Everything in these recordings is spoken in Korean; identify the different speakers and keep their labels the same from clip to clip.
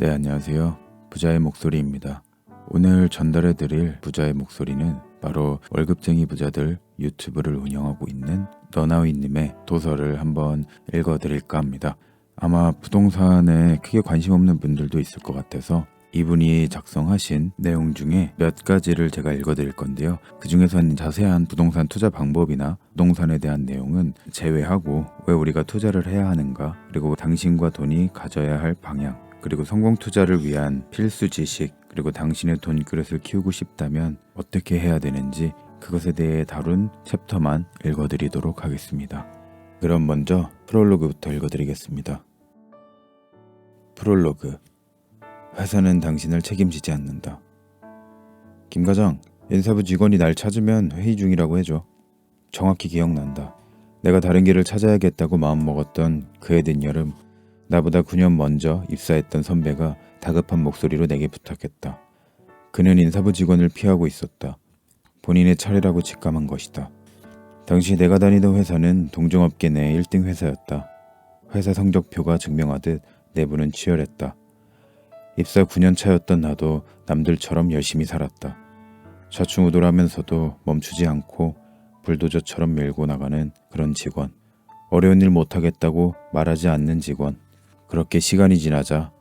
Speaker 1: 네, 안녕하세요. 부자의 목소리입니다. 오늘 전달해드릴 부자의 목소리는 바로 월급쟁이 부자들 유튜브를 운영하고 있는 너나위님의 도서를 한번 읽어드릴까 합니다. 아마 부동산에 크게 관심 없는 분들도 있을 것 같아서 이분이 작성하신 내용 중에 몇 가지를 제가 읽어드릴 건데요. 그 중에서는 자세한 부동산 투자 방법이나 부동산에 대한 내용은 제외하고 왜 우리가 투자를 해야 하는가, 그리고 당신과 돈이 가져야 할 방향, 그리고 성공 투자를 위한 필수 지식, 그리고 당신의 돈 그릇을 키우고 싶다면 어떻게 해야 되는지 그것에 대해 다룬 챕터만 읽어드리도록 하겠습니다. 그럼 먼저 프롤로그부터 읽어드리겠습니다. 프롤로그. 회사는 당신을 책임지지 않는다. 김 과장, 인사부 직원이 날 찾으면 회의 중이라고 해줘. 정확히 기억난다. 내가 다른 길을 찾아야겠다고 마음먹었던 그 해든 여름, 나보다 9년 먼저 입사했던 선배가 다급한 목소리로 내게 부탁했다. 그는 인사부 직원을 피하고 있었다. 본인의 차례라고 직감한 것이다. 당시 내가 다니던 회사는 동종업계 내 1등 회사였다. 회사 성적표가 증명하듯 내부는 치열했다. 입사 9년 차였던 나도 남들처럼 열심히 살았다. 좌충우돌하면서도 멈추지 않고 불도저처럼 밀고 나가는 그런 직원. 어려운 일 못하겠다고 말하지 않는 직원. 그렇게 시간이 지나자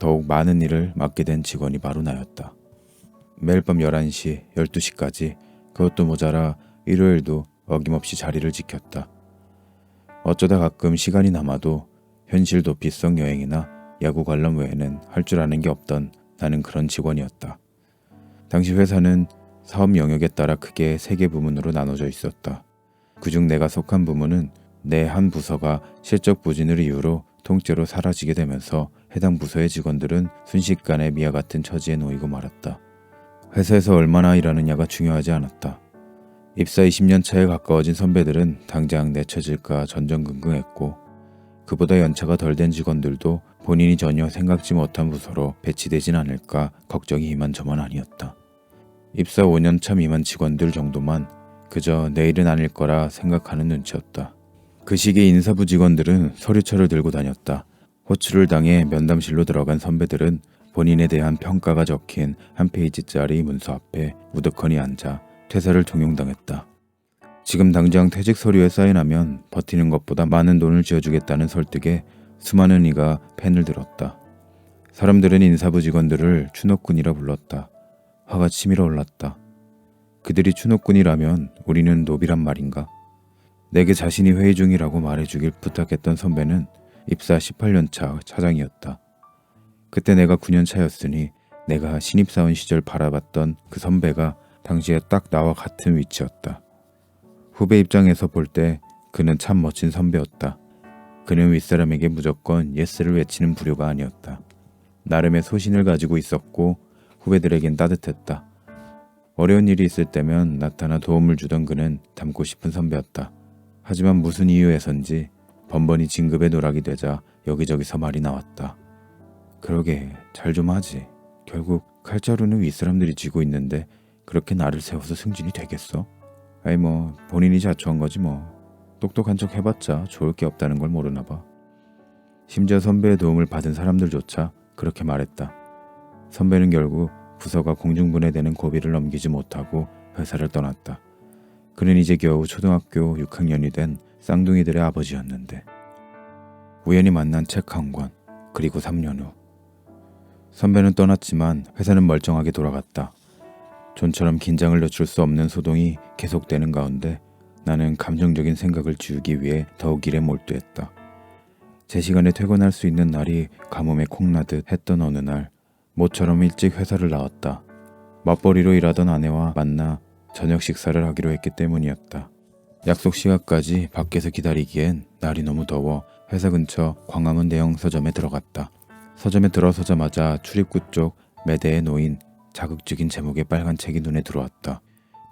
Speaker 1: 더욱 많은 일을 맡게 된 직원이 바로 나였다. 매일 밤 11시, 12시까지 그것도 모자라 일요일도 어김없이 자리를 지켰다. 어쩌다 가끔 시간이 남아도 현실 도피성 여행이나 야구 관람 외에는 할 줄 아는 게 없던 나는 그런 직원이었다. 당시 회사는 사업 영역에 따라 크게 3개 부문으로 나눠져 있었다. 그중 내가 속한 부문은 내 한 부서가 실적 부진을 이유로 통째로 사라지게 되면서 해당 부서의 직원들은 순식간에 미아 같은 처지에 놓이고 말았다. 회사에서 얼마나 일하느냐가 중요하지 않았다. 입사 20년 차에 가까워진 선배들은 당장 내쳐질까 전전긍긍했고, 그보다 연차가 덜 된 직원들도 본인이 전혀 생각지 못한 부서로 배치되진 않을까 걱정이 이만저만 아니었다. 입사 5년 차 미만 직원들 정도만 그저 내일은 아닐 거라 생각하는 눈치였다. 그 시기에 인사부 직원들은 서류철을 들고 다녔다. 호출을 당해 면담실로 들어간 선배들은 본인에 대한 평가가 적힌 한 페이지짜리 문서 앞에 우두커니 앉아 퇴사를 종용당했다. 지금 당장 퇴직 서류에 사인하면 버티는 것보다 많은 돈을 쥐어주겠다는 설득에 수많은 이가 펜을 들었다. 사람들은 인사부 직원들을 추노꾼이라 불렀다. 화가 치밀어 올랐다. 그들이 추노꾼이라면 우리는 노비란 말인가? 내게 자신이 회의 중이라고 말해주길 부탁했던 선배는 입사 18년 차 차장이었다. 그때 내가 9년 차였으니 내가 신입사원 시절 바라봤던 그 선배가 당시에 딱 나와 같은 위치였다. 후배 입장에서 볼 때 그는 참 멋진 선배였다. 그는 윗사람에게 무조건 예스를 외치는 부류가 아니었다. 나름의 소신을 가지고 있었고 후배들에겐 따뜻했다. 어려운 일이 있을 때면 나타나 도움을 주던 그는 닮고 싶은 선배였다. 하지만 무슨 이유에선지 번번이 진급의 누락이 되자 여기저기서 말이 나왔다. 그러게 잘 좀 하지. 결국 칼자루는 윗사람들이 쥐고 있는데 그렇게 나를 세워서 승진이 되겠어? 아이 뭐 본인이 자초한 거지 뭐. 똑똑한 척 해봤자 좋을 게 없다는 걸 모르나 봐. 심지어 선배의 도움을 받은 사람들조차 그렇게 말했다. 선배는 결국 부서가 공중분해되는 고비를 넘기지 못하고 회사를 떠났다. 그는 이제 겨우 초등학교 6학년이 된 쌍둥이들의 아버지였는데. 우연히 만난 책 한 권, 그리고 3년 후 선배는 떠났지만 회사는 멀쩡하게 돌아갔다. 좀처럼 긴장을 늦출 수 없는 소동이 계속되는 가운데 나는 감정적인 생각을 지우기 위해 더욱 일에 몰두했다. 제 시간에 퇴근할 수 있는 날이 가뭄에 콩나듯 했던 어느 날 모처럼 일찍 회사를 나왔다. 맞벌이로 일하던 아내와 만나 저녁 식사를 하기로 했기 때문이었다. 약속 시간까지 밖에서 기다리기엔 날이 너무 더워 회사 근처 광화문 대형 서점에 들어갔다. 서점에 들어서자마자 출입구 쪽 매대에 놓인 자극적인 제목의 빨간 책이 눈에 들어왔다.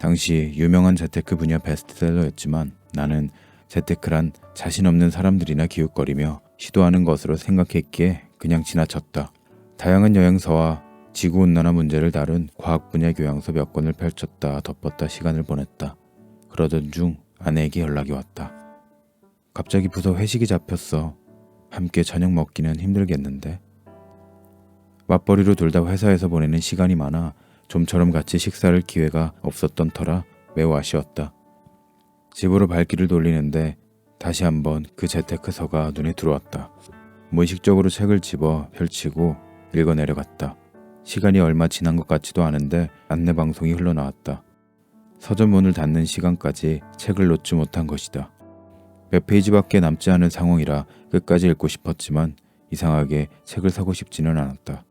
Speaker 1: 당시 유명한 재테크 분야 베스트셀러였지만 나는 재테크란 자신 없는 사람들이나 기웃거리며 시도하는 것으로 생각했기에 그냥 지나쳤다. 다양한 여행서와 지구온난화 문제를 다룬 과학 분야 교양서 몇 권을 펼쳤다 덮었다 시간을 보냈다. 그러던 중 아내에게 연락이 왔다. 갑자기 부서 회식이 잡혔어. 함께 저녁 먹기는 힘들겠는데? 맞벌이로 둘 다 회사에서 보내는 시간이 많아 좀처럼 같이 식사할 기회가 없었던 터라 매우 아쉬웠다. 집으로 발길을 돌리는데 다시 한번 그 재테크서가 눈에 들어왔다. 무의식적으로 책을 집어 펼치고 읽어 내려갔다. 시간이 얼마 지난 것 같지도 않은데 안내방송이 흘러나왔다. 서점 문을 닫는 시간까지 책을 놓지 못한 것이다. 몇 페이지밖에 남지 않은 상황이라 끝까지 읽고 싶었지만 이상하게 책을 사고 싶지는 않았다.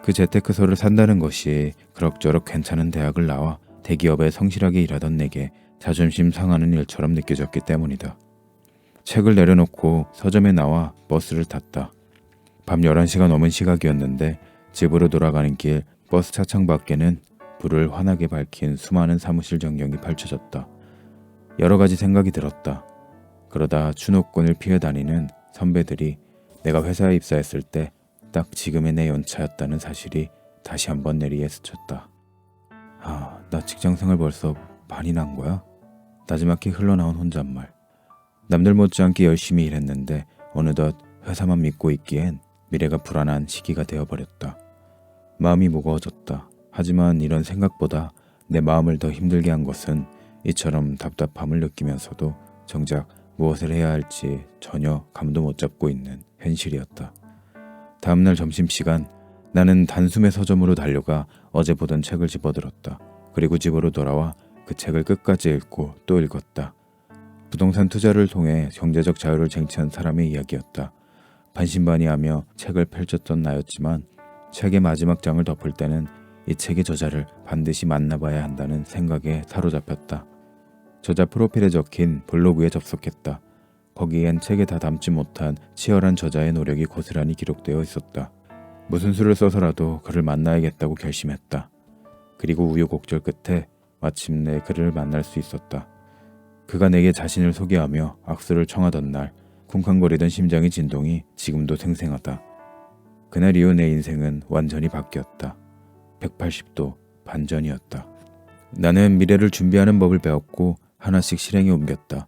Speaker 1: 그 재테크서를 산다는 것이 그럭저럭 괜찮은 대학을 나와 대기업에 성실하게 일하던 내게 자존심 상하는 일처럼 느껴졌기 때문이다. 책을 내려놓고 서점에 나와 버스를 탔다. 밤 11시가 넘은 시각이었는데 집으로 돌아가는 길 버스 차창 밖에는 불을 환하게 밝힌 수많은 사무실 전경이 펼쳐졌다. 여러 가지 생각이 들었다. 그러다 추노꾼을 피해다니는 선배들이 내가 회사에 입사했을 때 딱 지금의 내 연차였다는 사실이 다시 한번 내리에 스쳤다. 나 직장생활 벌써 반이 난 거야? 나지막히 흘러나온 혼잣말. 남들 못지않게 열심히 일했는데 어느덧 회사만 믿고 있기엔 미래가 불안한 시기가 되어버렸다. 마음이 무거워졌다. 하지만 이런 생각보다 내 마음을 더 힘들게 한 것은 이처럼 답답함을 느끼면서도 정작 무엇을 해야 할지 전혀 감도 못 잡고 있는 현실이었다. 다음날 점심시간 나는 단숨에 서점으로 달려가 어제 보던 책을 집어들었다. 그리고 집으로 돌아와 그 책을 끝까지 읽고 또 읽었다. 부동산 투자를 통해 경제적 자유를 쟁취한 사람의 이야기였다. 반신반의하며 책을 펼쳤던 나였지만 책의 마지막 장을 덮을 때는 이 책의 저자를 반드시 만나봐야 한다는 생각에 사로잡혔다. 저자 프로필에 적힌 블로그에 접속했다. 거기엔 책에 다 담지 못한 치열한 저자의 노력이 고스란히 기록되어 있었다. 무슨 수를 써서라도 그를 만나야겠다고 결심했다. 그리고 우여곡절 끝에 마침내 그를 만날 수 있었다. 그가 내게 자신을 소개하며 악수를 청하던 날 쿵쾅거리던 심장의 진동이 지금도 생생하다. 그날 이후 내 인생은 완전히 바뀌었다. 180도 반전이었다. 나는 미래를 준비하는 법을 배웠고 하나씩 실행에 옮겼다.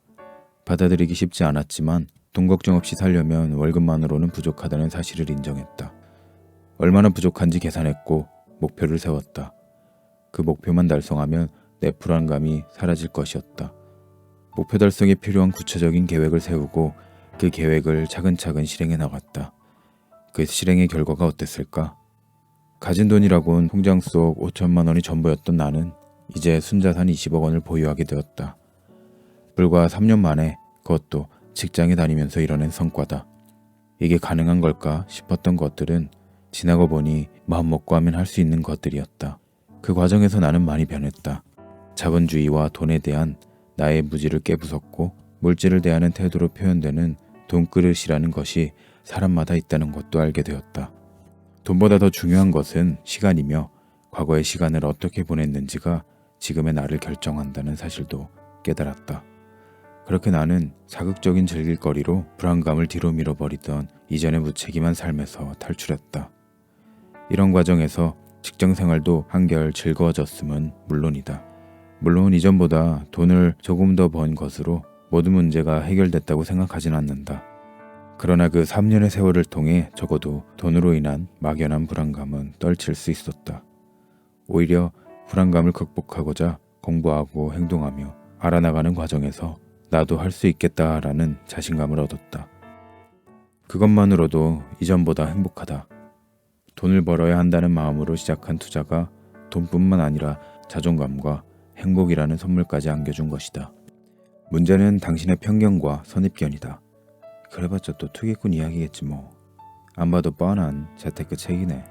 Speaker 1: 받아들이기 쉽지 않았지만 돈 걱정 없이 살려면 월급만으로는 부족하다는 사실을 인정했다. 얼마나 부족한지 계산했고 목표를 세웠다. 그 목표만 달성하면 내 불안감이 사라질 것이었다. 목표 달성에 필요한 구체적인 계획을 세우고 그 계획을 차근차근 실행해 나갔다. 그 실행의 결과가 어땠을까? 가진 돈이라곤 통장 속 5천만 원이 전부였던 나는 이제 순자산 20억 원을 보유하게 되었다. 불과 3년 만에 그것도 직장에 다니면서 이뤄낸 성과다. 이게 가능한 걸까 싶었던 것들은 지나고 보니 마음먹고 하면 할 수 있는 것들이었다. 그 과정에서 나는 많이 변했다. 자본주의와 돈에 대한 나의 무지를 깨부쉈고 물질을 대하는 태도로 표현되는 돈그릇이라는 것이 사람마다 있다는 것도 알게 되었다. 돈보다 더 중요한 것은 시간이며 과거의 시간을 어떻게 보냈는지가 지금의 나를 결정한다는 사실도 깨달았다. 그렇게 나는 자극적인 즐길거리로 불안감을 뒤로 밀어버리던 이전의 무책임한 삶에서 탈출했다. 이런 과정에서 직장생활도 한결 즐거워졌음은 물론이다. 물론 이전보다 돈을 조금 더 번 것으로 모든 문제가 해결됐다고 생각하진 않는다. 그러나 그 3년의 세월을 통해 적어도 돈으로 인한 막연한 불안감은 떨칠 수 있었다. 오히려 불안감을 극복하고자 공부하고 행동하며 알아나가는 과정에서 나도 할 수 있겠다라는 자신감을 얻었다. 그것만으로도 이전보다 행복하다. 돈을 벌어야 한다는 마음으로 시작한 투자가 돈뿐만 아니라 자존감과 행복이라는 선물까지 안겨준 것이다. 문제는 당신의 편견과 선입견이다. 그래봤자 또 투기꾼 이야기겠지 뭐. 안 봐도 뻔한 재테크 책이네.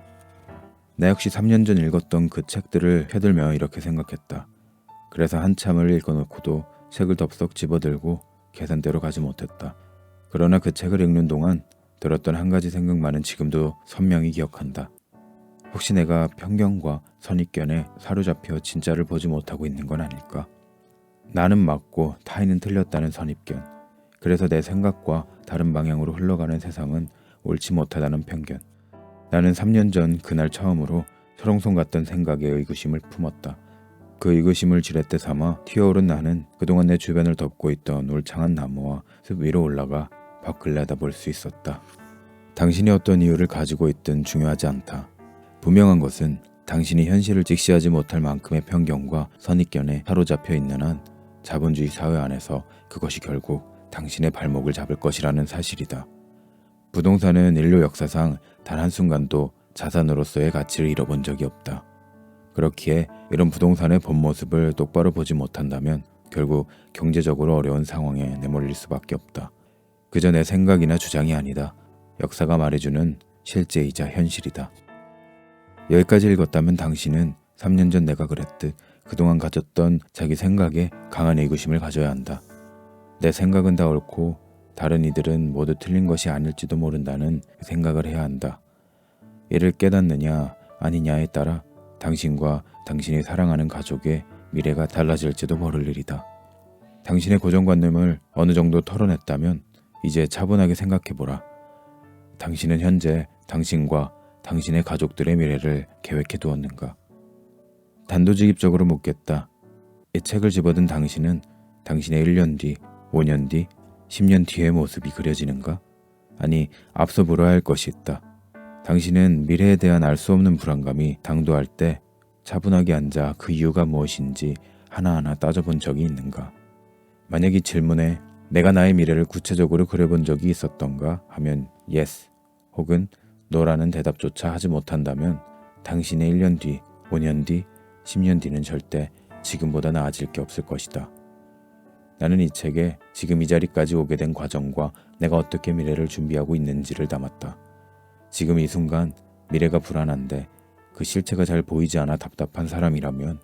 Speaker 1: 나 역시 3년 전 읽었던 그 책들을 펴들며 이렇게 생각했다. 그래서 한참을 읽어놓고도 책을 덥석 집어들고 계산대로 가지 못했다. 그러나 그 책을 읽는 동안 들었던 한 가지 생각만은 지금도 선명히 기억한다. 혹시 내가 편견과 선입견에 사로잡혀 진짜를 보지 못하고 있는 건 아닐까? 나는 맞고 타인은 틀렸다는 선입견. 그래서 내 생각과 다른 방향으로 흘러가는 세상은 옳지 못하다는 편견. 나는 3년 전 그날 처음으로 철옹성 같던 생각에 의구심을 품었다. 그 의구심을 지렛대 삼아 튀어오른 나는 그동안 내 주변을 덮고 있던 울창한 나무와 숲 위로 올라가 밖을 내다볼 수 있었다. 당신이 어떤 이유를 가지고 있든 중요하지 않다. 분명한 것은 당신이 현실을 직시하지 못할 만큼의 편견과 선입견에 사로잡혀 있는 한 자본주의 사회 안에서 그것이 결국 당신의 발목을 잡을 것이라는 사실이다. 부동산은 인류 역사상 단 한순간도 자산으로서의 가치를 잃어본 적이 없다. 그렇기에 이런 부동산의 본 모습을 똑바로 보지 못한다면 결국 경제적으로 어려운 상황에 내몰릴 수밖에 없다. 그저 내 생각이나 주장이 아니다. 역사가 말해주는 실제이자 현실이다. 여기까지 읽었다면 당신은 3년 전 내가 그랬듯 그동안 가졌던 자기 생각에 강한 의구심을 가져야 한다. 내 생각은 다 옳고 다른 이들은 모두 틀린 것이 아닐지도 모른다는 생각을 해야 한다. 이를 깨닫느냐 아니냐에 따라 당신과 당신이 사랑하는 가족의 미래가 달라질지도 모를 일이다. 당신의 고정관념을 어느 정도 털어냈다면 이제 차분하게 생각해보라. 당신은 현재 당신과 당신의 가족들의 미래를 계획해 두었는가? 단도직입적으로 묻겠다. 이 책을 집어든 당신은 당신의 1년 뒤, 5년 뒤, 10년 뒤의 모습이 그려지는가? 아니, 앞서 물어야 할 것이 있다. 당신은 미래에 대한 알 수 없는 불안감이 당도할 때 차분하게 앉아 그 이유가 무엇인지 하나하나 따져본 적이 있는가? 만약 이 질문에 내가 나의 미래를 구체적으로 그려본 적이 있었던가 하면 yes 혹은 no라는 대답조차 하지 못한다면 당신의 1년 뒤, 5년 뒤, 10년 뒤는 절대 지금보다 나아질 게 없을 것이다. 나는 이 책에 지금 이 자리까지 오게 된 과정과 내가 어떻게 미래를 준비하고 있는지를 담았다. 지금 이 순간 미래가 불안한데 그 실체가 잘 보이지 않아 답답한 사람이라면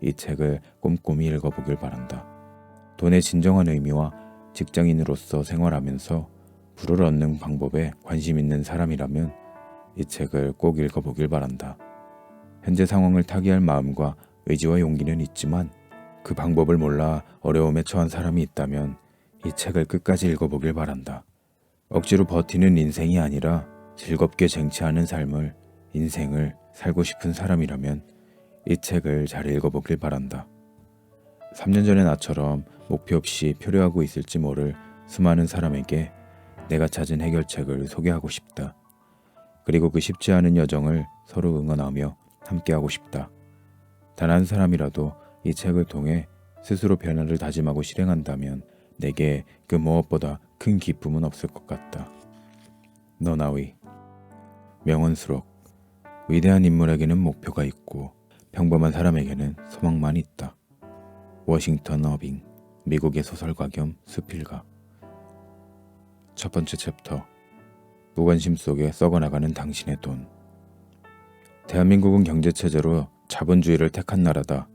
Speaker 1: 이 책을 꼼꼼히 읽어보길 바란다. 돈의 진정한 의미와 직장인으로서 생활하면서 부를 얻는 방법에 관심 있는 사람이라면 이 책을 꼭 읽어보길 바란다. 현재 상황을 타개할 마음과 의지와 용기는 있지만 그 방법을 몰라 어려움에 처한 사람이 있다면 이 책을 끝까지 읽어보길 바란다. 억지로 버티는 인생이 아니라 즐겁게 쟁취하는 삶을, 인생을 살고 싶은 사람이라면 이 책을 잘 읽어보길 바란다. 3년 전의 나처럼 목표 없이 표류하고 있을지 모를 수많은 사람에게 내가 찾은 해결책을 소개하고 싶다. 그리고 그 쉽지 않은 여정을 서로 응원하며 함께하고 싶다. 단 한 사람이라도 이 책을 통해 스스로 변화를 다짐하고 실행한다면 내게 그 무엇보다 큰 기쁨은 없을 것 같다. 너나위. 명언수록. 위대한 인물에게는 목표가 있고 평범한 사람에게는 소망만 있다. 워싱턴 어빙, 미국의 소설가 겸 수필가. 첫 번째 챕터. 무관심 속에 썩어나가는 당신의 돈. 대한민국은 경제체제로 자본주의를 택한 나라다.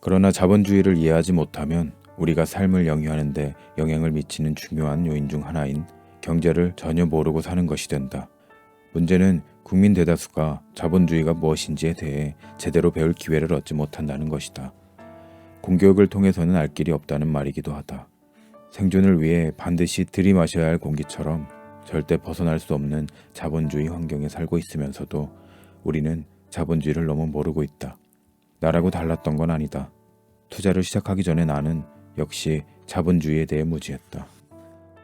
Speaker 1: 그러나 자본주의를 이해하지 못하면 우리가 삶을 영위하는 데 영향을 미치는 중요한 요인 중 하나인 경제를 전혀 모르고 사는 것이 된다. 문제는 국민 대다수가 자본주의가 무엇인지에 대해 제대로 배울 기회를 얻지 못한다는 것이다. 공교육을 통해서는 알 길이 없다는 말이기도 하다. 생존을 위해 반드시 들이마셔야 할 공기처럼 절대 벗어날 수 없는 자본주의 환경에 살고 있으면서도 우리는 자본주의를 너무 모르고 있다. 나라고 달랐던 건 아니다. 투자를 시작하기 전에 나는 역시 자본주의에 대해 무지했다.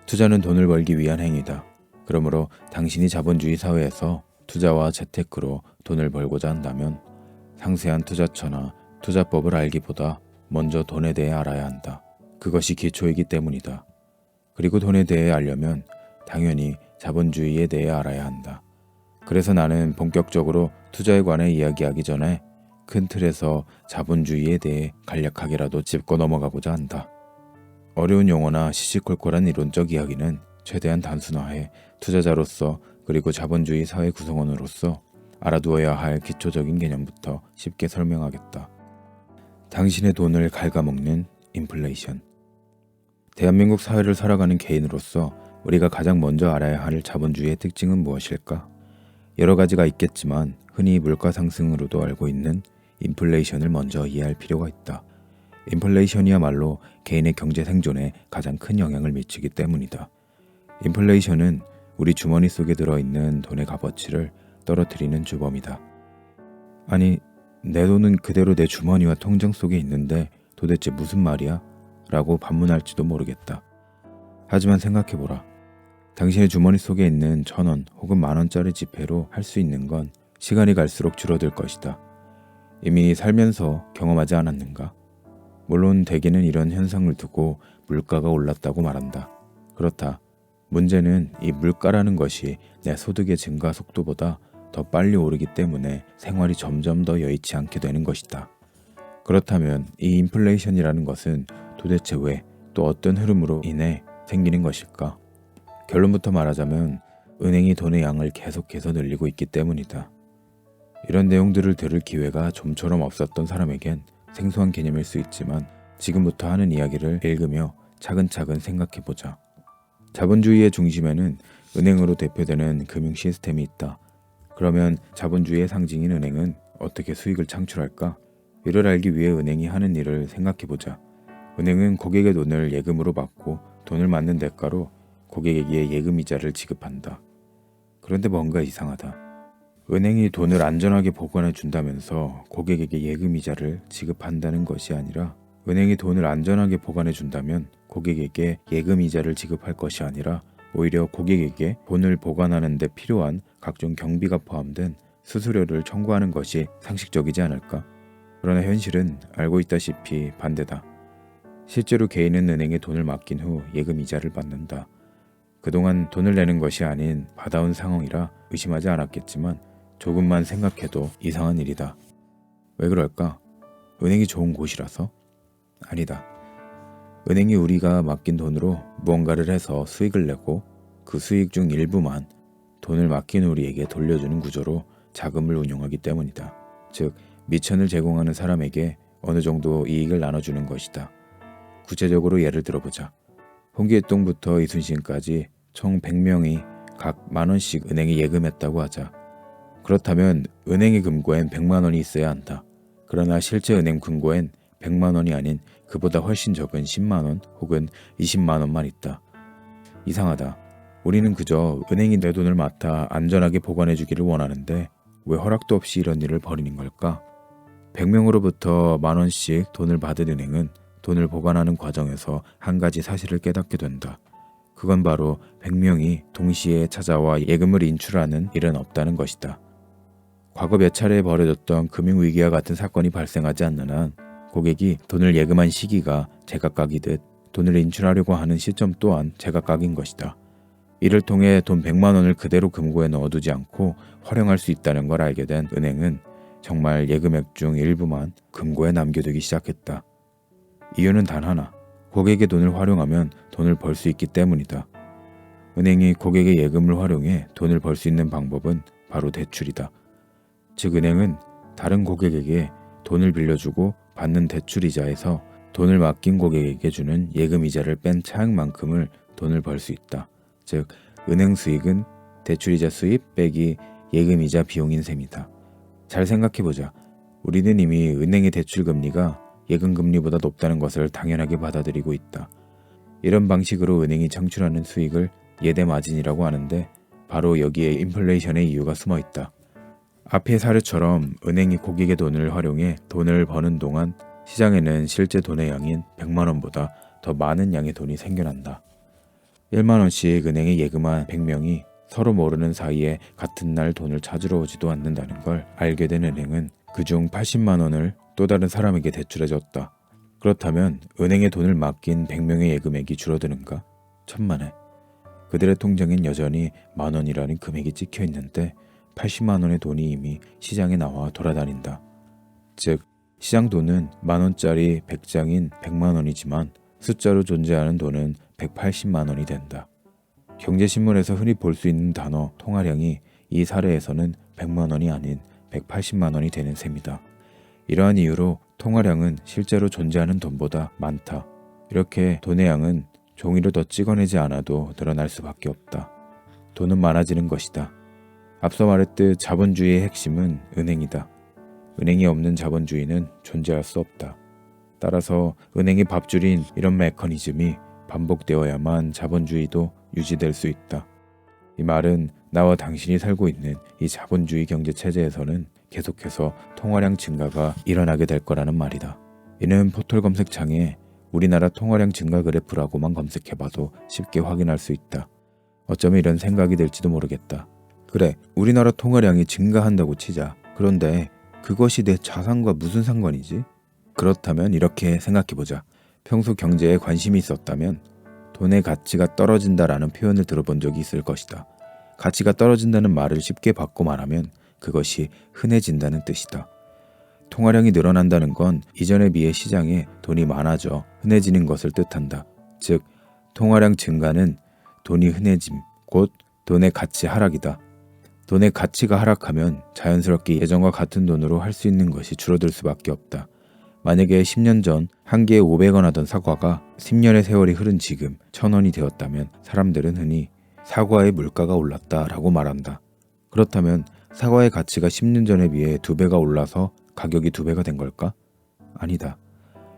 Speaker 1: 투자는 돈을 벌기 위한 행위다. 그러므로 당신이 자본주의 사회에서 투자와 재테크로 돈을 벌고자 한다면 상세한 투자처나 투자법을 알기보다 먼저 돈에 대해 알아야 한다. 그것이 기초이기 때문이다. 그리고 돈에 대해 알려면 당연히 자본주의에 대해 알아야 한다. 그래서 나는 본격적으로 투자에 관해 이야기하기 전에 큰 틀에서 자본주의에 대해 간략하게라도 짚고 넘어가고자 한다. 어려운 용어나 시시콜콜한 이론적 이야기는 최대한 단순화해 투자자로서 그리고 자본주의 사회 구성원으로서 알아두어야 할 기초적인 개념부터 쉽게 설명하겠다. 당신의 돈을 갉아먹는 인플레이션. 대한민국 사회를 살아가는 개인으로서 우리가 가장 먼저 알아야 할 자본주의의 특징은 무엇일까? 여러 가지가 있겠지만 흔히 물가 상승으로도 알고 있는 인플레이션을 먼저 이해할 필요가 있다. 인플레이션이야말로 개인의 경제 생존에 가장 큰 영향을 미치기 때문이다. 인플레이션은 우리 주머니 속에 들어있는 돈의 값어치를 떨어뜨리는 주범이다. 아니, 내 돈은 그대로 내 주머니와 통장 속에 있는데 도대체 무슨 말이야? 라고 반문할지도 모르겠다. 하지만 생각해보라. 당신의 주머니 속에 있는 1,000원 혹은 10,000원짜리 지폐로 할 수 있는 건 시간이 갈수록 줄어들 것이다. 이미 살면서 경험하지 않았는가? 물론 대개는 이런 현상을 두고 물가가 올랐다고 말한다. 그렇다. 문제는 이 물가라는 것이 내 소득의 증가 속도보다 더 빨리 오르기 때문에 생활이 점점 더 여의치 않게 되는 것이다. 그렇다면 이 인플레이션이라는 것은 도대체 왜 또 어떤 흐름으로 인해 생기는 것일까? 결론부터 말하자면 은행이 돈의 양을 계속해서 늘리고 있기 때문이다. 이런 내용들을 들을 기회가 좀처럼 없었던 사람에겐 생소한 개념일 수 있지만 지금부터 하는 이야기를 읽으며 차근차근 생각해보자. 자본주의의 중심에는 은행으로 대표되는 금융 시스템이 있다. 그러면 자본주의의 상징인 은행은 어떻게 수익을 창출할까? 이를 알기 위해 은행이 하는 일을 생각해보자. 은행은 고객의 돈을 예금으로 받고 돈을 맞는 대가로 고객에게 예금이자를 지급한다. 그런데 뭔가 이상하다. 은행이 돈을 안전하게 보관해 준다면서 고객에게 예금이자를 지급한다는 것이 아니라 은행이 돈을 안전하게 보관해 준다면 고객에게 예금이자를 지급할 것이 아니라 오히려 고객에게 돈을 보관하는 데 필요한 각종 경비가 포함된 수수료를 청구하는 것이 상식적이지 않을까? 그러나 현실은 알고 있다시피 반대다. 실제로 개인은 은행에 돈을 맡긴 후 예금이자를 받는다. 그동안 돈을 내는 것이 아닌 받아온 상황이라 의심하지 않았겠지만 조금만 생각해도 이상한 일이다. 왜 그럴까? 은행이 좋은 곳이라서? 아니다. 은행이 우리가 맡긴 돈으로 무언가를 해서 수익을 내고 그 수익 중 일부만 돈을 맡긴 우리에게 돌려주는 구조로 자금을 운용하기 때문이다. 즉, 미천을 제공하는 사람에게 어느 정도 이익을 나눠주는 것이다. 구체적으로 예를 들어보자. 홍길동부터 이순신까지 총 100명이 각 10,000원씩 은행에 예금했다고 하자. 그렇다면 은행의 금고엔 100만 원이 있어야 한다. 그러나 실제 은행 금고엔 100만 원이 아닌 그보다 훨씬 적은 10만 원 혹은 20만 원만 있다. 이상하다. 우리는 그저 은행이 내 돈을 맡아 안전하게 보관해 주기를 원하는데 왜 허락도 없이 이런 일을 벌이는 걸까? 100명으로부터 10,000원씩 돈을 받은 은행은 돈을 보관하는 과정에서 한 가지 사실을 깨닫게 된다. 그건 바로 100명이 동시에 찾아와 예금을 인출하는 일은 없다는 것이다. 과거 몇 차례 벌어졌던 금융위기와 같은 사건이 발생하지 않는 한 고객이 돈을 예금한 시기가 제각각이듯 돈을 인출하려고 하는 시점 또한 제각각인 것이다. 이를 통해 돈 100만 원을 그대로 금고에 넣어두지 않고 활용할 수 있다는 걸 알게 된 은행은 정말 예금액 중 일부만 금고에 남겨두기 시작했다. 이유는 단 하나, 고객의 돈을 활용하면 돈을 벌 수 있기 때문이다. 은행이 고객의 예금을 활용해 돈을 벌 수 있는 방법은 바로 대출이다. 즉 은행은 다른 고객에게 돈을 빌려주고 받는 대출이자에서 돈을 맡긴 고객에게 주는 예금이자를 뺀 차액만큼을 돈을 벌 수 있다. 즉 은행 수익은 대출이자 수입 빼기 예금이자 비용인 셈이다. 잘 생각해보자. 우리는 이미 은행의 대출 금리가 예금 금리보다 높다는 것을 당연하게 받아들이고 있다. 이런 방식으로 은행이 창출하는 수익을 예대 마진이라고 하는데 바로 여기에 인플레이션의 이유가 숨어 있다. 앞의 사례처럼 은행이 고객의 돈을 활용해 돈을 버는 동안 시장에는 실제 돈의 양인 100만 원보다 더 많은 양의 돈이 생겨난다. 1만 원씩 은행에 예금한 100명이 서로 모르는 사이에 같은 날 돈을 찾으러 오지도 않는다는 걸 알게 된 은행은 그중 80만 원을 또 다른 사람에게 대출해줬다. 그렇다면 은행에 돈을 맡긴 100명의 예금액이 줄어드는가? 천만에. 그들의 통장엔 여전히 10,000원이라는 금액이 찍혀 있는데 80만 원의 돈이 이미 시장에 나와 돌아다닌다. 즉 시장 돈은 10,000원짜리 100장인 100만 원이지만 숫자로 존재하는 돈은 180만 원이 된다. 경제신문에서 흔히 볼 수 있는 단어 통화량이 이 사례에서는 100만 원이 아닌 180만 원이 되는 셈이다. 이러한 이유로 통화량은 실제로 존재하는 돈보다 많다. 이렇게 돈의 양은 종이로 더 찍어내지 않아도 늘어날 수밖에 없다. 돈은 많아지는 것이다. 앞서 말했듯 자본주의의 핵심은 은행이다. 은행이 없는 자본주의는 존재할 수 없다. 따라서 은행의 밥줄인 이런 메커니즘이 반복되어야만 자본주의도 유지될 수 있다. 이 말은 나와 당신이 살고 있는 이 자본주의 경제 체제에서는 계속해서 통화량 증가가 일어나게 될 거라는 말이다. 이는 포털 검색창에 우리나라 통화량 증가 그래프라고만 검색해봐도 쉽게 확인할 수 있다. 어쩌면 이런 생각이 들지도 모르겠다. 그래, 우리나라 통화량이 증가한다고 치자. 그런데 그것이 내 자산과 무슨 상관이지? 그렇다면 이렇게 생각해보자. 평소 경제에 관심이 있었다면 돈의 가치가 떨어진다라는 표현을 들어본 적이 있을 것이다. 가치가 떨어진다는 말을 쉽게 바꿔 말하면 그것이 흔해진다는 뜻이다. 통화량이 늘어난다는 건 이전에 비해 시장에 돈이 많아져 흔해지는 것을 뜻한다. 즉, 통화량 증가는 돈이 흔해짐, 곧 돈의 가치 하락이다. 돈의 가치가 하락하면 자연스럽게 예전과 같은 돈으로 할 수 있는 것이 줄어들 수밖에 없다. 만약에 10년 전 한 개에 500원 하던 사과가 10년의 세월이 흐른 지금 1000원이 되었다면 사람들은 흔히 사과의 물가가 올랐다라고 말한다. 그렇다면 사과의 가치가 10년 전에 비해 2배가 올라서 가격이 2배가 된 걸까? 아니다.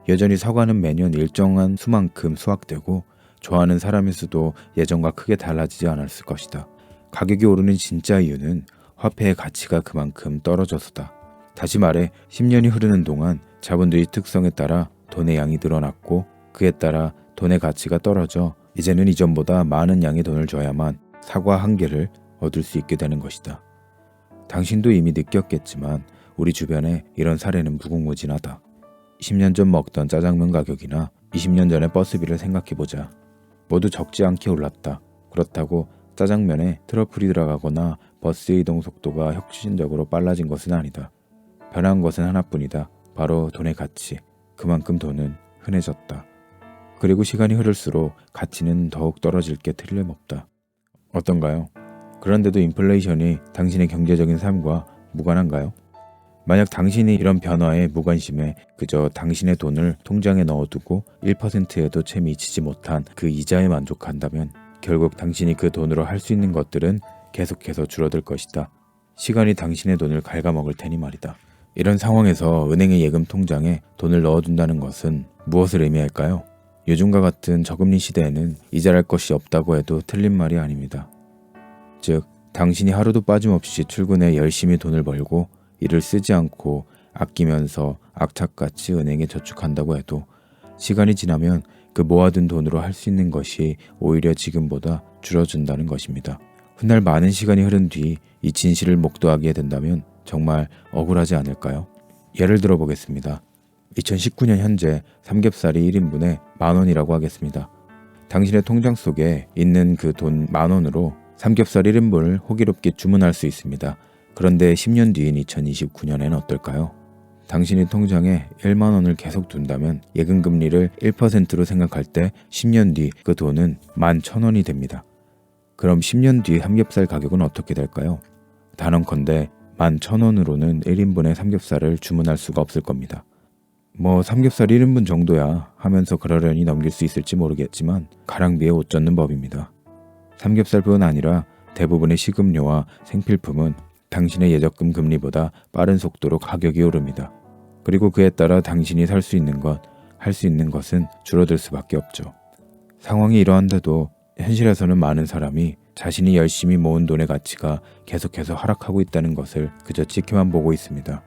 Speaker 1: 여전히 사과는 매년 일정한 수만큼 수확되고 좋아하는 사람의 수도 예전과 크게 달라지지 않았을 것이다. 가격이 오르는 진짜 이유는 화폐의 가치가 그만큼 떨어져서다. 다시 말해 10년이 흐르는 동안 자본주의 특성에 따라 돈의 양이 늘어났고 그에 따라 돈의 가치가 떨어져 이제는 이전보다 많은 양의 돈을 줘야만 사과 한 개를 얻을 수 있게 되는 것이다. 당신도 이미 느꼈겠지만 우리 주변에 이런 사례는 무궁무진하다. 10년 전 먹던 짜장면 가격이나 20년 전의 버스비를 생각해보자. 모두 적지 않게 올랐다. 그렇다고 짜장면에 트러플이 들어가거나 버스 이동 속도가 혁신적으로 빨라진 것은 아니다. 변한 것은 하나뿐이다. 바로 돈의 가치. 그만큼 돈은 흔해졌다. 그리고 시간이 흐를수록 가치는 더욱 떨어질 게 틀림없다. 어떤가요? 그런데도 인플레이션이 당신의 경제적인 삶과 무관한가요? 만약 당신이 이런 변화에 무관심해 그저 당신의 돈을 통장에 넣어두고 1%에도 채 미치지 못한 그 이자에 만족한다면 결국 당신이 그 돈으로 할 수 있는 것들은 계속해서 줄어들 것이다. 시간이 당신의 돈을 갉아먹을 테니 말이다. 이런 상황에서 은행의 예금 통장에 돈을 넣어둔다는 것은 무엇을 의미할까요? 요즘과 같은 저금리 시대에는 이자랄 것이 없다고 해도 틀린 말이 아닙니다. 즉, 당신이 하루도 빠짐없이 출근해 열심히 돈을 벌고 이를 쓰지 않고 아끼면서 악착같이 은행에 저축한다고 해도 시간이 지나면 그 모아둔 돈으로 할 수 있는 것이 오히려 지금보다 줄어든다는 것입니다. 훗날 많은 시간이 흐른 뒤 이 진실을 목도하게 된다면 정말 억울하지 않을까요? 예를 들어 보겠습니다. 2019년 현재 삼겹살이 1인분에 10,000원이라고 하겠습니다. 당신의 통장 속에 있는 그 돈 10,000원으로 삼겹살 1인분을 호기롭게 주문할 수 있습니다. 그런데 10년 뒤인 2029년에는 어떨까요? 당신이 통장에 10,000원을 계속 둔다면 예금금리를 1%로 생각할 때 10년 뒤 그 돈은 11,000원이 됩니다. 그럼 10년 뒤 삼겹살 가격은 어떻게 될까요? 단언컨대 11,000원으로는 1인분의 삼겹살을 주문할 수가 없을 겁니다. 삼겹살 1인분 정도야 하면서 그러려니 넘길 수 있을지 모르겠지만 가랑비에 옷 젖는 법입니다. 삼겹살뿐 아니라 대부분의 식음료와 생필품은 당신의 예적금 금리보다 빠른 속도로 가격이 오릅니다. 그리고 그에 따라 당신이 살 수 있는 것, 할 수 있는 것은 줄어들 수밖에 없죠. 상황이 이러한데도 현실에서는 많은 사람이 자신이 열심히 모은 돈의 가치가 계속해서 하락하고 있다는 것을 그저 지켜만 보고 있습니다.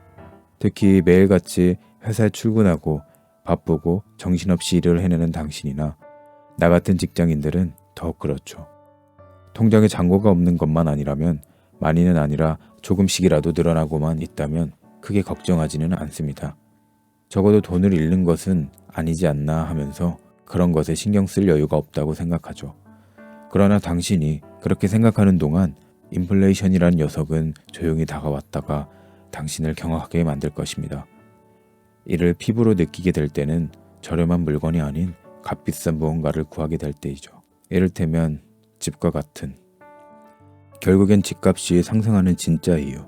Speaker 1: 특히 매일같이 회사에 출근하고 바쁘고 정신없이 일을 해내는 당신이나 나 같은 직장인들은 더욱 그렇죠. 통장에 잔고가 없는 것만 아니라면 많이는 아니라 조금씩이라도 늘어나고만 있다면 크게 걱정하지는 않습니다. 적어도 돈을 잃는 것은 아니지 않나 하면서 그런 것에 신경 쓸 여유가 없다고 생각하죠. 그러나 당신이 그렇게 생각하는 동안 인플레이션이란 녀석은 조용히 다가왔다가 당신을 경악하게 만들 것입니다. 이를 피부로 느끼게 될 때는 저렴한 물건이 아닌 값비싼 무언가를 구하게 될 때이죠. 이를테면 집과 같은. 결국엔 집값이 상승하는 진짜 이유.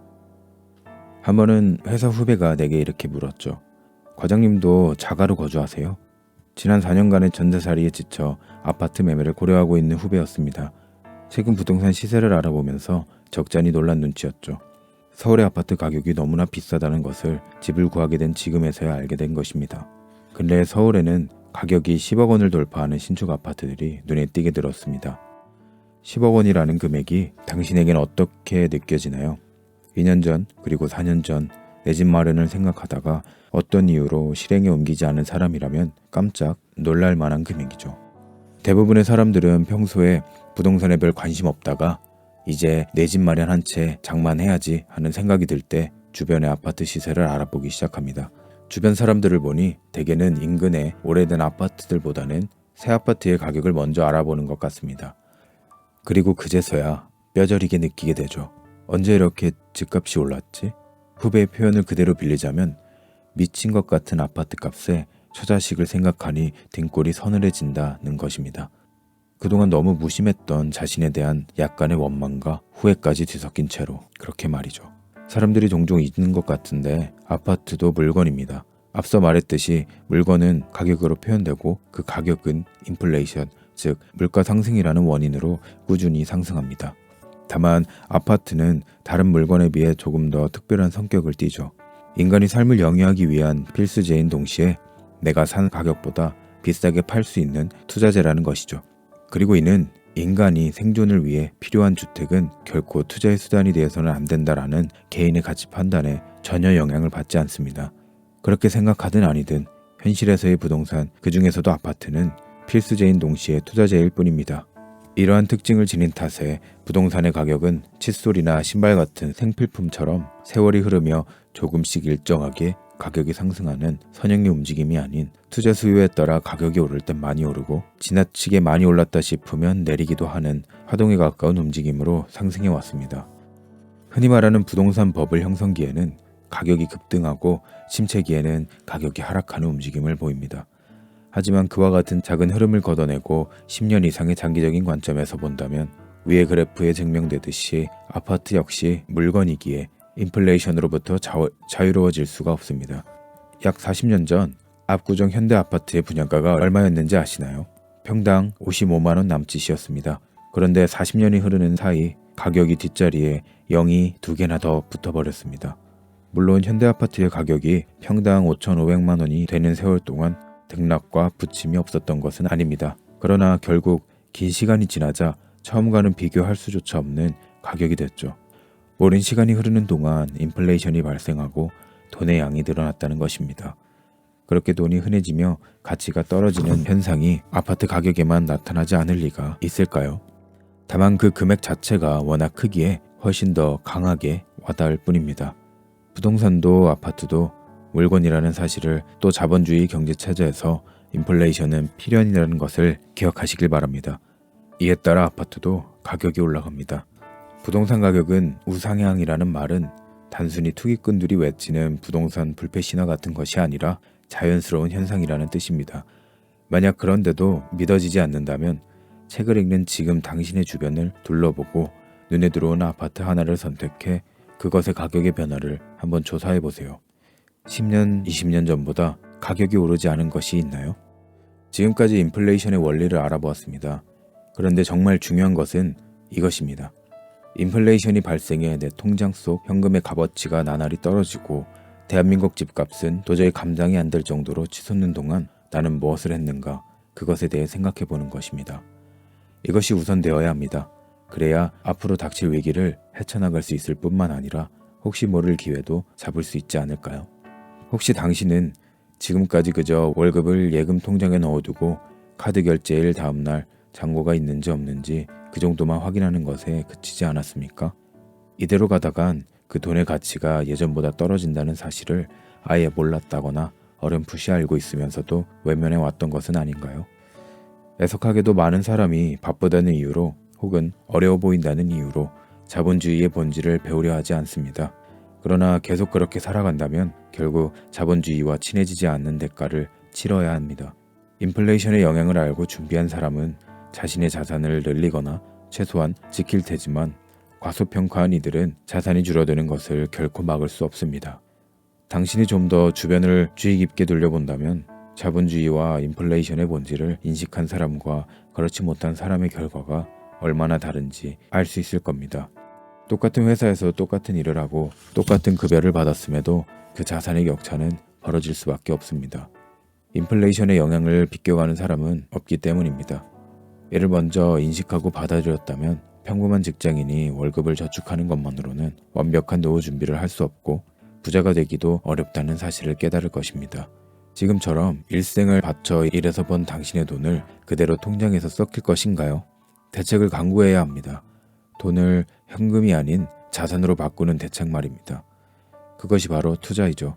Speaker 1: 한 번은 회사 후배가 내게 이렇게 물었죠. 과장님도 자가로 거주하세요? 지난 4년간의 전세살이에 지쳐 아파트 매매를 고려하고 있는 후배였습니다. 최근 부동산 시세를 알아보면서 적잖이 놀란 눈치였죠. 서울의 아파트 가격이 너무나 비싸다는 것을 집을 구하게 된 지금에서야 알게 된 것입니다. 근래 서울에는 가격이 10억 원을 돌파하는 신축 아파트들이 눈에 띄게 들었습니다. 10억 원이라는 금액이 당신에겐 어떻게 느껴지나요? 2년 전 그리고 4년 전 내 집 마련을 생각하다가 어떤 이유로 실행에 옮기지 않은 사람이라면 깜짝 놀랄 만한 금액이죠. 대부분의 사람들은 평소에 부동산에 별 관심 없다가 이제 내 집 마련한 채 장만해야지 하는 생각이 들 때 주변의 아파트 시세를 알아보기 시작합니다. 주변 사람들을 보니 대개는 인근의 오래된 아파트들보다는 새 아파트의 가격을 먼저 알아보는 것 같습니다. 그리고 그제서야 뼈저리게 느끼게 되죠. 언제 이렇게 집값이 올랐지? 후배의 표현을 그대로 빌리자면 미친 것 같은 아파트 값에 처자식을 생각하니 등골이 서늘해진다는 것입니다. 그동안 너무 무심했던 자신에 대한 약간의 원망과 후회까지 뒤섞인 채로 그렇게 말이죠. 사람들이 종종 잊는 것 같은데 아파트도 물건입니다. 앞서 말했듯이 물건은 가격으로 표현되고 그 가격은 인플레이션, 즉 물가 상승이라는 원인으로 꾸준히 상승합니다. 다만 아파트는 다른 물건에 비해 조금 더 특별한 성격을 띠죠. 인간이 삶을 영위하기 위한 필수제인 동시에 내가 산 가격보다 비싸게 팔 수 있는 투자재라는 것이죠. 그리고 이는 인간이 생존을 위해 필요한 주택은 결코 투자의 수단이 되어서는 안 된다라는 개인의 가치 판단에 전혀 영향을 받지 않습니다. 그렇게 생각하든 아니든 현실에서의 부동산, 그 중에서도 아파트는 필수제인 동시에 투자재일 뿐입니다. 이러한 특징을 지닌 탓에 부동산의 가격은 칫솔이나 신발 같은 생필품처럼 세월이 흐르며 조금씩 일정하게 가격이 상승하는 선행의 움직임이 아닌 투자 수요에 따라 가격이 오를 땐 많이 오르고 지나치게 많이 올랐다 싶으면 내리기도 하는 화동에 가까운 움직임으로 상승해 왔습니다. 흔히 말하는 부동산 버블 형성기에는 가격이 급등하고 침체기에는 가격이 하락하는 움직임을 보입니다. 하지만 그와 같은 작은 흐름을 걷어내고 10년 이상의 장기적인 관점에서 본다면 위의 그래프에 증명되듯이 아파트 역시 물건이기에 인플레이션으로부터 자유로워질 수가 없습니다. 약 40년 전 압구정 현대 아파트의 분양가가 얼마였는지 아시나요? 평당 55만 원 남짓이었습니다. 그런데 40년이 흐르는 사이 가격이 뒷자리에 0이 2개나 더 붙어버렸습니다. 물론 현대 아파트의 가격이 평당 5,500만 원이 되는 세월 동안 등락과 부침이 없었던 것은 아닙니다. 그러나 결국 긴 시간이 지나자 처음과는 비교할 수조차 없는 가격이 됐죠. 오랜 시간이 흐르는 동안 인플레이션이 발생하고 돈의 양이 늘어났다는 것입니다. 그렇게 돈이 흔해지며 가치가 떨어지는 현상이 아파트 가격에만 나타나지 않을 리가 있을까요? 다만 그 금액 자체가 워낙 크기에 훨씬 더 강하게 와닿을 뿐입니다. 부동산도 아파트도 물건이라는 사실을, 또 자본주의 경제체제에서 인플레이션은 필연이라는 것을 기억하시길 바랍니다. 이에 따라 아파트도 가격이 올라갑니다. 부동산 가격은 우상향이라는 말은 단순히 투기꾼들이 외치는 부동산 불패 신화 같은 것이 아니라 자연스러운 현상이라는 뜻입니다. 만약 그런데도 믿어지지 않는다면 책을 읽는 지금 당신의 주변을 둘러보고 눈에 들어오는 아파트 하나를 선택해 그것의 가격의 변화를 한번 조사해 보세요. 10년, 20년 전보다 가격이 오르지 않은 것이 있나요? 지금까지 인플레이션의 원리를 알아보았습니다. 그런데 정말 중요한 것은 이것입니다. 인플레이션이 발생해 내 통장 속 현금의 값어치가 나날이 떨어지고 대한민국 집값은 도저히 감당이 안 될 정도로 치솟는 동안 나는 무엇을 했는가, 그것에 대해 생각해 보는 것입니다. 이것이 우선되어야 합니다. 그래야 앞으로 닥칠 위기를 헤쳐나갈 수 있을 뿐만 아니라 혹시 모를 기회도 잡을 수 있지 않을까요? 혹시 당신은 지금까지 그저 월급을 예금 통장에 넣어두고 카드 결제일 다음날 잔고가 있는지 없는지 그 정도만 확인하는 것에 그치지 않았습니까? 이대로 가다간 그 돈의 가치가 예전보다 떨어진다는 사실을 아예 몰랐다거나 어렴풋이 알고 있으면서도 외면해 왔던 것은 아닌가요? 애석하게도 많은 사람이 바쁘다는 이유로 혹은 어려워 보인다는 이유로 자본주의의 본질을 배우려 하지 않습니다. 그러나 계속 그렇게 살아간다면 결국 자본주의와 친해지지 않는 대가를 치러야 합니다. 인플레이션의 영향을 알고 준비한 사람은 자신의 자산을 늘리거나 최소한 지킬 테지만 과소평가한 이들은 자산이 줄어드는 것을 결코 막을 수 없습니다. 당신이 좀 더 주변을 주의 깊게 돌려본다면 자본주의와 인플레이션의 본질을 인식한 사람과 그렇지 못한 사람의 결과가 얼마나 다른지 알 수 있을 겁니다. 똑같은 회사에서 똑같은 일을 하고 똑같은 급여를 받았음에도 그 자산의 격차는 벌어질 수밖에 없습니다. 인플레이션의 영향을 비껴가는 사람은 없기 때문입니다. 이를 먼저 인식하고 받아들였다면 평범한 직장인이 월급을 저축하는 것만으로는 완벽한 노후 준비를 할 수 없고 부자가 되기도 어렵다는 사실을 깨달을 것입니다. 지금처럼 일생을 바쳐 일해서 번 당신의 돈을 그대로 통장에서 썩힐 것인가요? 대책을 강구해야 합니다. 돈을 현금이 아닌 자산으로 바꾸는 대책 말입니다. 그것이 바로 투자이죠.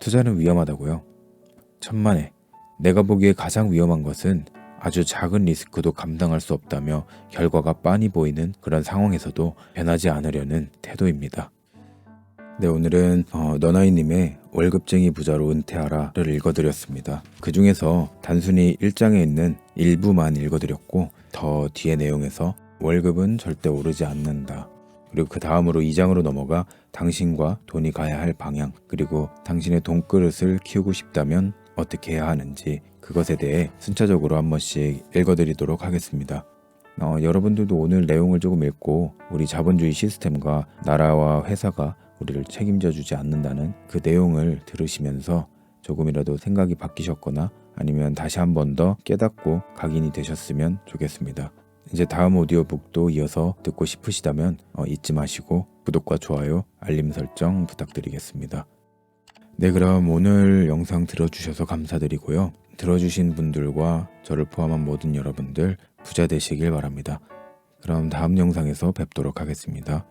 Speaker 1: 투자는 위험하다고요? 천만에, 내가 보기에 가장 위험한 것은 아주 작은 리스크도 감당할 수 없다며 결과가 빤히 보이는 그런 상황에서도 변하지 않으려는 태도입니다. 네, 오늘은 너나이님의 월급쟁이 부자로 은퇴하라를 읽어드렸습니다. 그 중에서 단순히 1장에 있는 일부만 읽어드렸고 더 뒤의 내용에서 월급은 절대 오르지 않는다. 그리고 그 다음으로 2장으로 넘어가 당신과 돈이 가야 할 방향, 그리고 당신의 돈그릇을 키우고 싶다면 어떻게 해야 하는지, 그것에 대해 순차적으로 한 번씩 읽어드리도록 하겠습니다. 여러분들도 오늘 내용을 조금 읽고 우리 자본주의 시스템과 나라와 회사가 우리를 책임져 주지 않는다는 그 내용을 들으시면서 조금이라도 생각이 바뀌셨거나 아니면 다시 한 번 더 깨닫고 각인이 되셨으면 좋겠습니다. 이제 다음 오디오북도 이어서 듣고 싶으시다면 잊지 마시고 구독과 좋아요, 알림 설정 부탁드리겠습니다. 네, 그럼 오늘 영상 들어주셔서 감사드리고요. 들어주신 분들과 저를 포함한 모든 여러분들 부자 되시길 바랍니다. 그럼 다음 영상에서 뵙도록 하겠습니다.